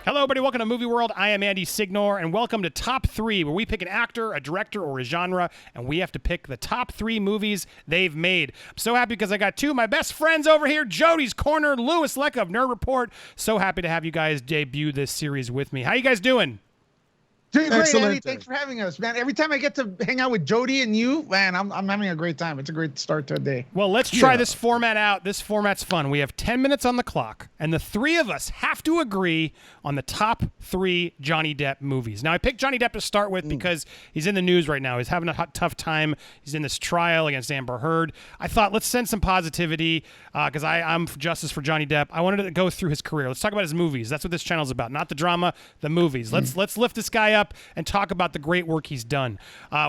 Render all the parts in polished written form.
Hello, everybody. Welcome to Movie World. I am Andy Signore, and welcome to Top 3, where we pick an actor, a director, or a genre, and we have to pick the top 3 movies they've made. I'm so happy because I got two of my best friends over here, Jody's Corner, Louis Lecca of Nerd Report. So happy to have you guys debut this series with me. How you guys doing? Doing great, Andy. Thanks for having us, man. Every time I get to hang out with Jody and you, man, I'm having a great time. It's a great start to a day. Well, let's try this format out. This format's fun. We have 10 minutes on the clock, and the three of us have to agree on the top 3 Johnny Depp movies. Now, I picked Johnny Depp to start with because he's in the news right now. He's having a tough time. He's in this trial against Amber Heard. I thought, let's send some positivity because I'm for justice for Johnny Depp. I wanted to go through his career. Let's talk about his movies. That's what this channel's about, not the drama, the movies. Let's lift this guy up and talk about the great work he's done.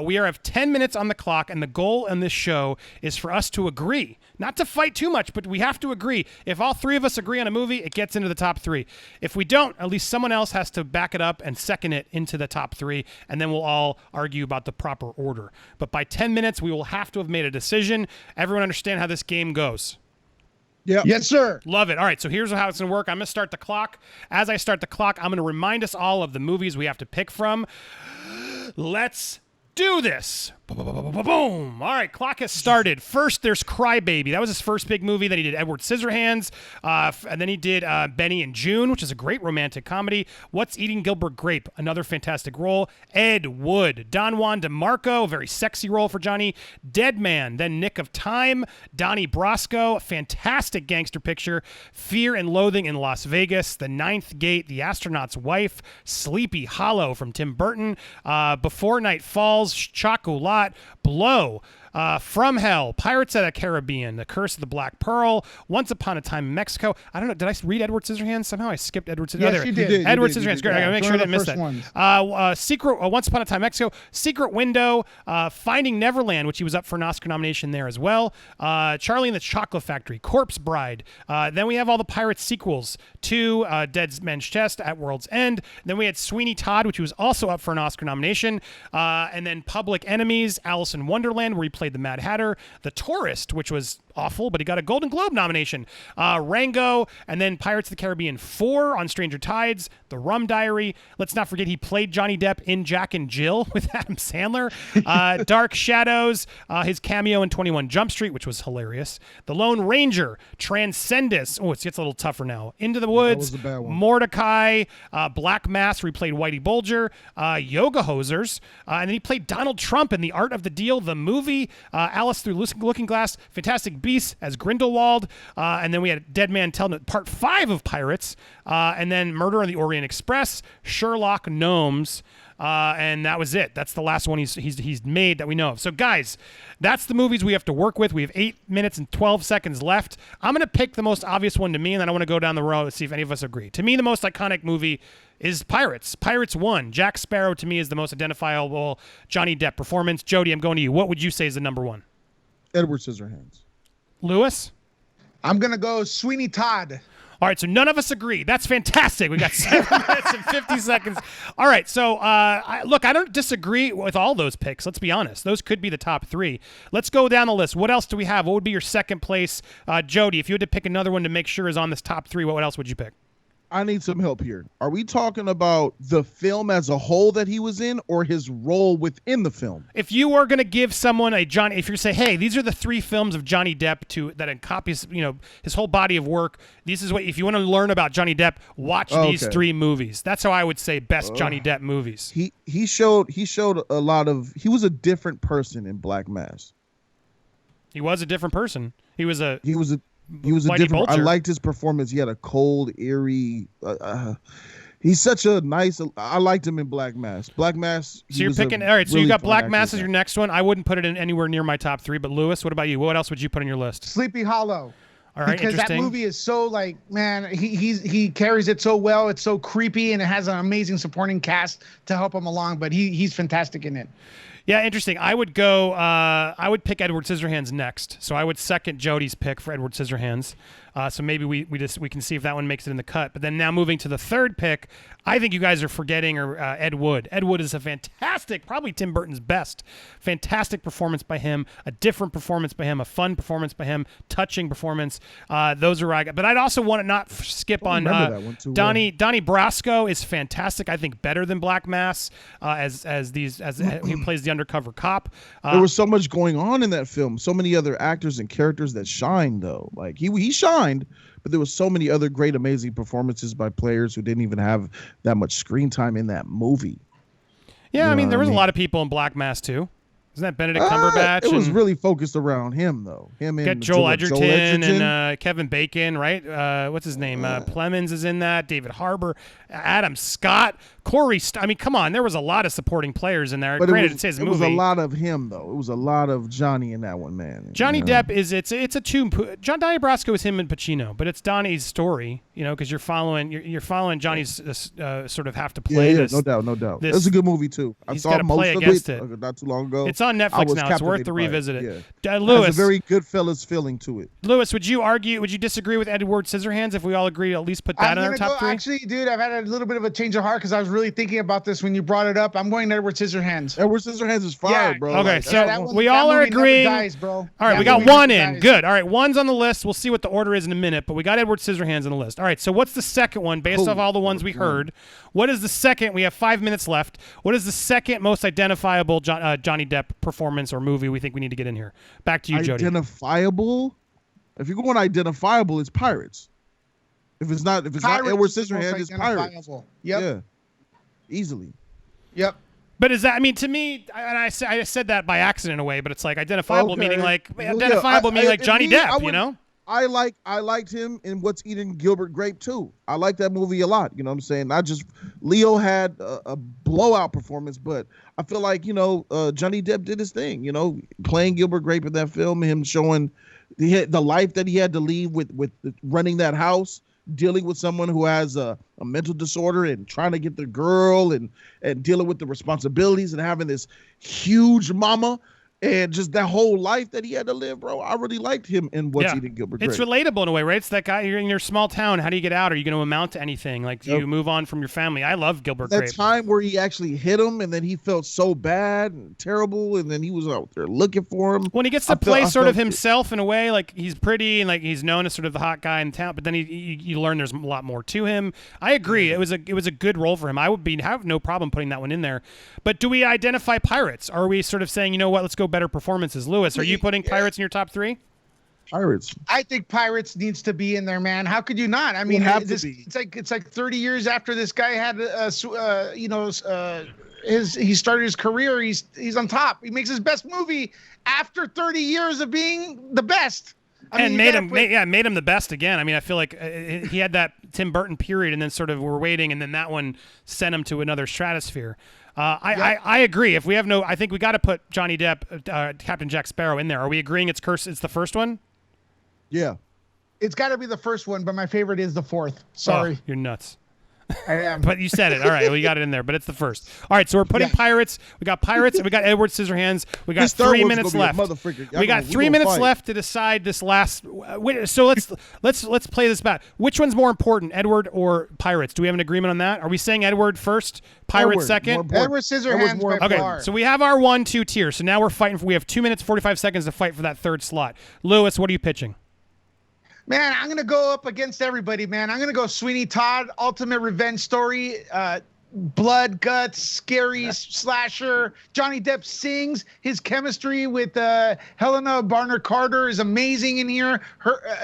We have 10 minutes on the clock, and the goal in this show is for us to agree. Not to fight too much, but we have to agree. If all three of us agree on a movie, it gets into the top 3. If we don't, at least someone else has to back it up and second it into the top 3, and then we'll all argue about the proper order. But by 10 minutes, we will have to have made a decision. Everyone understand how this game goes? Yeah. Yes, sir. Love it. All right, so here's how it's going to work. I'm going to start the clock. As I start the clock, I'm going to remind us all of the movies we have to pick from. Let's do this. Boom. All right, clock has started. First, there's Crybaby. That was his first big movie. Then he did Edward Scissorhands. And then he did Benny and June, which is a great romantic comedy. What's Eating Gilbert Grape? Another fantastic role. Ed Wood. Don Juan DeMarco, a very sexy role for Johnny. Dead Man. Then Nick of Time. Donnie Brasco, a fantastic gangster picture. Fear and Loathing in Las Vegas. The Ninth Gate. The Astronaut's Wife. Sleepy Hollow from Tim Burton. Before Night Falls. Chocolat. Blow, From Hell, Pirates of the Caribbean, The Curse of the Black Pearl, Once Upon a Time in Mexico. I don't know, did I read Edward Scissorhands? Somehow I skipped Edward Scissorhands. Yes, you did. Edward Scissorhands, great. I gotta make sure I didn't miss that. Once Upon a Time in Mexico, Secret Window, Finding Neverland, which he was up for an Oscar nomination there as well. Charlie and the Chocolate Factory, Corpse Bride. Then we have all the Pirates sequels to Dead Man's Chest, At World's End. Then we had Sweeney Todd, which he was also up for an Oscar nomination. And then Public Enemies, Alice in Wonderland, where he played the Mad Hatter. The Tourist, which was awful, but he got a Golden Globe nomination. Rango, and then Pirates of the Caribbean 4 on Stranger Tides. The Rum Diary. Let's not forget he played Johnny Depp in Jack and Jill with Adam Sandler. Dark Shadows, his cameo in 21 Jump Street, which was hilarious. The Lone Ranger, Transcendus. Oh, it gets a little tougher now. Into the Woods, that was a bad one. Mordecai, Black Mass, where he played Whitey Bulger, Yoga Hosers, and then he played Donald Trump in The Art of the Deal, the movie, Alice Through Looking Glass, Fantastic Beasts as Grindelwald, and then we had Dead Man Tell Part 5 of Pirates, and then Murder on the Orient Express, Sherlock Gnomes, and that was it. That's the last one he's made that we know of. So guys, that's the movies we have to work with. We have 8 minutes and 12 seconds left. I'm going to pick the most obvious one to me, and then I want to go down the road and see if any of us agree. To me, the most iconic movie is Pirates. Pirates 1. Jack Sparrow, to me, is the most identifiable Johnny Depp performance. Jody, I'm going to you. What would you say is the number 1? Edward Scissorhands. Louis? I'm going to go Sweeney Todd. All right, so none of us agree. That's fantastic. We got 7 minutes and 50 seconds. All right, so look, I don't disagree with all those picks. Let's be honest. Those could be the top 3. Let's go down the list. What else do we have? What would be your second place? Jody, if you had to pick another one to make sure is on this top 3, what else would you pick? I need some help here. Are we talking about the film as a whole that he was in, or his role within the film? If you are going to give someone if you're going to say, hey, these are the 3 films of Johnny Depp that encompass, his whole body of work. This is what, if you want to learn about Johnny Depp, watch these 3 movies. That's how I would say best Johnny Depp movies. He showed a lot of. He was a different person in Black Mass. He was a different person. He was a Whitey different. Bulger. I liked his performance. He had a cold, eerie. He's such a nice. I liked him in Black Mass. Black Mass. So you're picking. All right. So you got Black Mass as your next one. I wouldn't put it in anywhere near my top 3. But Louis, what about you? What else would you put on your list? Sleepy Hollow. All right. Because that movie is so he carries it so well. It's so creepy, and it has an amazing supporting cast to help him along. But he's fantastic in it. Yeah, interesting. I would go. I would pick Edward Scissorhands next. So I would second Jody's pick for Edward Scissorhands. So maybe we can see if that one makes it in the cut. But then now moving to the third pick, I think you guys are forgetting Ed Wood. Ed Wood is a fantastic, probably Tim Burton's best. Fantastic performance by him, a different performance by him, a fun performance by him, touching performance. Those are I got. But I'd also want to not skip on Donnie Brasco is fantastic. I think better than Black Mass as he plays the undercover cop. There was so much going on in that film. So many other actors and characters that shined, though. Like he shined, but there was so many other great, amazing performances by players who didn't even have that much screen time in that movie. Yeah, I mean, there was a lot of people in Black Mass too. Isn't that Benedict Cumberbatch? It was really focused around him, though. Him and Joel Edgerton and Kevin Bacon, right? What's his name? Plemons is in that. David Harbour, Adam Scott, Corey. I mean, come on. There was a lot of supporting players in there. But granted, it's his movie. It was a lot of him, though. It was a lot of Johnny in that one, man. Johnny Depp is it's a two. Donnie Brasco is him and Pacino, but it's Donnie's story, because you're following Johnny's sort of have to play this. No doubt. It's a good movie too. I saw most of it not too long ago. It's on Netflix now. It's worth to revisit it. Yeah. Lewis, has a very Goodfellas feeling to it. Lewis, would you disagree with Edward Scissorhands if we all agree to at least put that in our top three? Actually, dude, I've had a little bit of a change of heart because I was really thinking about this when you brought it up. I'm going to Edward Scissorhands. Edward Scissorhands is fire, bro. Okay, so we all are agreeing. All right, we got one in. Good. All right, one's on the list. We'll see what the order is in a minute, but we got Edward Scissorhands on the list. All right, so what's the second one based off all the ones we heard? What is the second? We have 5 minutes left. What is the second most identifiable Johnny Depp performance or movie we think we need to get in here? Back to you, Jody. Identifiable? If you're going identifiable, it's Pirates. If it's not Edward Scissorhands, it's Pirates. Yep. Yeah. Easily. Yep. But is that? I mean, to me, and I said that by accident in a way, but it's like identifiable meaning like Johnny Depp. I liked him in What's Eating Gilbert Grape too. I like that movie a lot. You know what I'm saying? Leo had a blowout performance, but I feel like, Johnny Depp did his thing, playing Gilbert Grape in that film, him showing the life that he had to leave with running that house, dealing with someone who has a mental disorder and trying to get the girl and dealing with the responsibilities and having this huge mama. And just that whole life that he had to live, bro. I really liked him in What's Eating Gilbert Grape. It's relatable in a way, right? It's that guy, you're in your small town. How do you get out? Are you going to amount to anything? Like, do you move on from your family? I love Gilbert Grape. That time where he actually hit him, and then he felt so bad and terrible, and then he was out there looking for him. When he gets to play sort of himself in a way, like he's pretty and like he's known as sort of the hot guy in town, but then you learn there's a lot more to him. I agree. It was a good role for him. I would have no problem putting that one in there. But do we identify Pirates? Are we sort of saying, you know what, let's go better performances? Lewis, are you putting Pirates in your top three? Pirates. I think Pirates needs to be in there, man. How could you not? I mean, it's like 30 years after this guy had he started his career. He's on top. He makes his best movie after 30 years of being the best. Made him the best again. I mean, I feel like he had that Tim Burton period, and then sort of we're waiting, and then that one sent him to another stratosphere. I agree. If we have I think we got to put Johnny Depp, Captain Jack Sparrow in there. Are we agreeing it's the first one? Yeah. It's got to be the first one, but my favorite is the fourth. Sorry. Oh, you're nuts. I am. But you said it. All right. Well, you got it in there, but it's the first. All right. So we're putting Pirates. We got Pirates, and we got Edward Scissorhands. We got 3 minutes left. We got 3 minutes left to decide this last. So let's play this back. Which one's more important, Edward or Pirates? Do we have an agreement on that? Are we saying Edward first, Pirates second? Edward Scissorhands by far. So we have our 1-2 tier. So now we're fighting we have 2 minutes 45 seconds to fight for that third slot. Lewis, what are you pitching? Man, I'm going to go up against everybody, man. I'm going to go Sweeney Todd, ultimate revenge story, blood, guts, scary slasher. Johnny Depp sings. His chemistry with Helena Bonham Carter is amazing in here.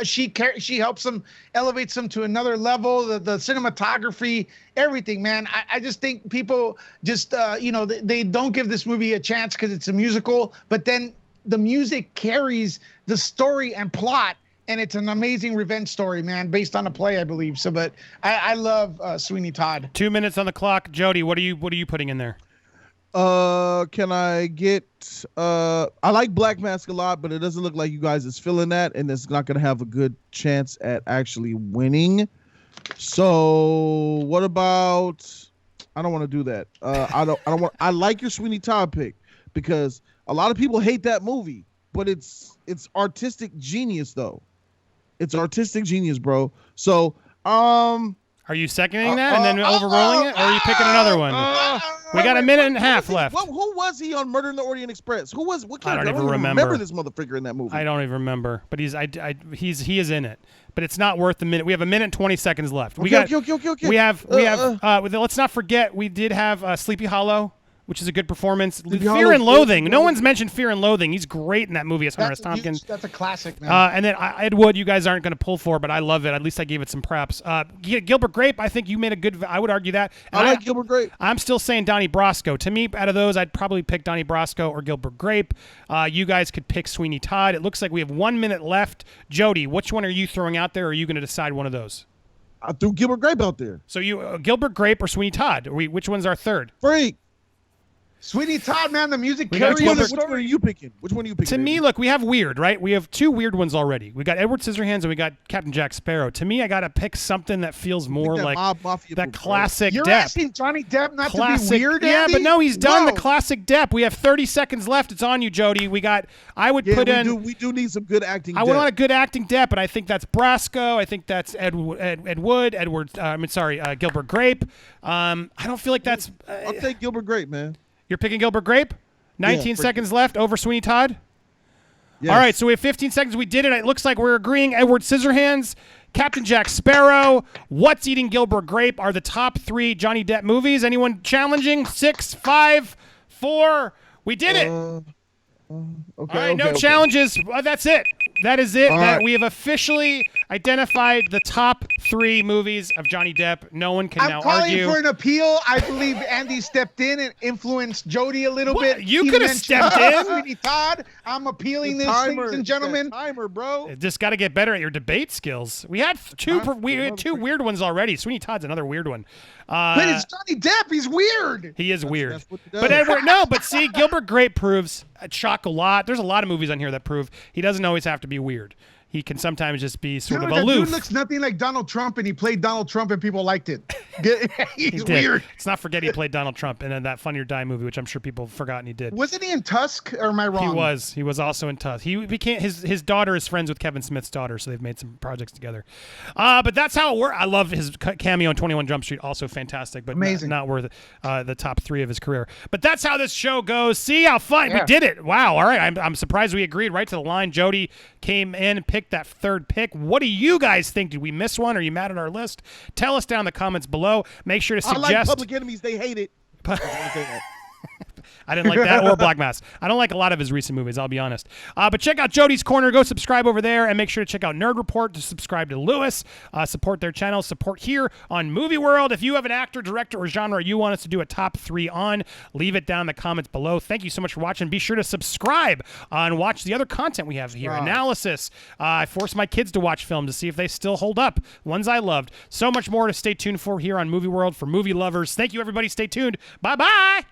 She helps him, elevates him to another level. The cinematography, everything, man. I just think people just, they don't give this movie a chance because it's a musical, but then the music carries the story and plot. And it's an amazing revenge story, man, based on a play, I believe. So, but I love Sweeney Todd. 2 minutes on the clock, Jody. What are you putting in there? Can I get? I like Black Mask a lot, but it doesn't look like you guys is feeling that, and it's not gonna have a good chance at actually winning. So, what about? I don't want to do that. I don't want. I like your Sweeney Todd pick because a lot of people hate that movie, but it's artistic genius though. It's artistic genius, bro. So, Are you seconding that and then overruling it, or are you picking another one? We got a minute and a half left. Who was he on Murder in the Orient Express? Who was what? I don't even remember this motherfucker in that movie. I don't even remember, but he is in it. But it's not worth the minute. We have a minute and 20 seconds left. Okay. We have. Let's not forget we did have Sleepy Hollow, which is a good performance. Fear and Loathing. No one's mentioned Fear and Loathing. He's great in that movie as Hunter S. Thompkins. That's a classic, man. And then Ed Wood, you guys aren't going to pull for, but I love it. At least I gave it some props. Gilbert Grape, I think you made a good. I would argue that. And I like Gilbert Grape. I'm still saying Donnie Brasco. To me, out of those, I'd probably pick Donnie Brasco or Gilbert Grape. You guys could pick Sweeney Todd. It looks like we have 1 minute left. Jody, which one are you throwing out there? Or are you going to decide one of those? I threw Gilbert Grape out there. So you Gilbert Grape or Sweeney Todd? Which one's our third? Freak. Sweeney Todd, man, the music carries carries the Which one are you picking? To me, look, we have weird, right? We have two weird ones already. We got Edward Scissorhands and we got Captain Jack Sparrow. To me, I got to pick something that feels more like that classic You're Depp. asking Johnny Depp not to be weird, Yeah, Andy? but no, he's done the classic Depp. We have 30 seconds left. It's on you, Jody. We do need some good acting. I want a good acting Depp, and I think that's Brasco. I think that's Gilbert Grape. I don't feel like that's... I'll take Gilbert Grape, man. You're picking Gilbert Grape? 19 seconds left over Sweeney Todd? Yes. All right, so we have 15 seconds. We did it. It looks like we're agreeing. Edward Scissorhands, Captain Jack Sparrow, What's Eating Gilbert Grape are the top 3 Johnny Depp movies. Anyone challenging? 6, 5, 4. We did it. All right, no challenges. That's it. That is it. We have officially identified the top 3 movies of Johnny Depp. No one can now argue. I'm calling for an appeal. I believe Andy stepped in and influenced Jody a little bit. You could have stepped in. Sweeney Todd. I'm appealing this, ladies and gentlemen. Timer, bro. Just got to get better at your debate skills. We had two weird ones already. Sweeney Todd's another weird one. But it's Johnny Depp. He's weird. He is weird. But see, Gilbert Grape proves Chocolat. There's a lot of movies on here that prove he doesn't always have to be weird. He can sometimes just be sort of aloof. Dude looks nothing like Donald Trump, and he played Donald Trump, and people liked it. He's weird. Let's not forget he played Donald Trump in that Funny or Die movie, which I'm sure people have forgotten he did. Wasn't he in Tusk, or am I wrong? He was. He was also in Tusk. He became his daughter is friends with Kevin Smith's daughter, so they've made some projects together. But that's how it works. I love his cameo in 21 Jump Street, also fantastic, but amazing. Not worth the top 3 of his career. But that's how this show goes. See how fun we did it. Wow. All right. I'm surprised we agreed right to the line. Jody came in and picked that third pick. What do you guys think? Did we miss one? Are you mad at our list? Tell us down in the comments below. Make sure to suggest. I like Public Enemies. They hate it. I didn't like that or Black Mass. I don't like a lot of his recent movies, I'll be honest. But check out Jody's Corner. Go subscribe over there and make sure to check out Nerd Report to subscribe to Lewis. Support their channel. Support here on Movie World. If you have an actor, director, or genre you want us to do a top 3 on, leave it down in the comments below. Thank you so much for watching. Be sure to subscribe and watch the other content we have here. Analysis. I force my kids to watch film to see if they still hold up. Ones I loved. So much more to stay tuned for here on Movie World for movie lovers. Thank you, everybody. Stay tuned. Bye-bye.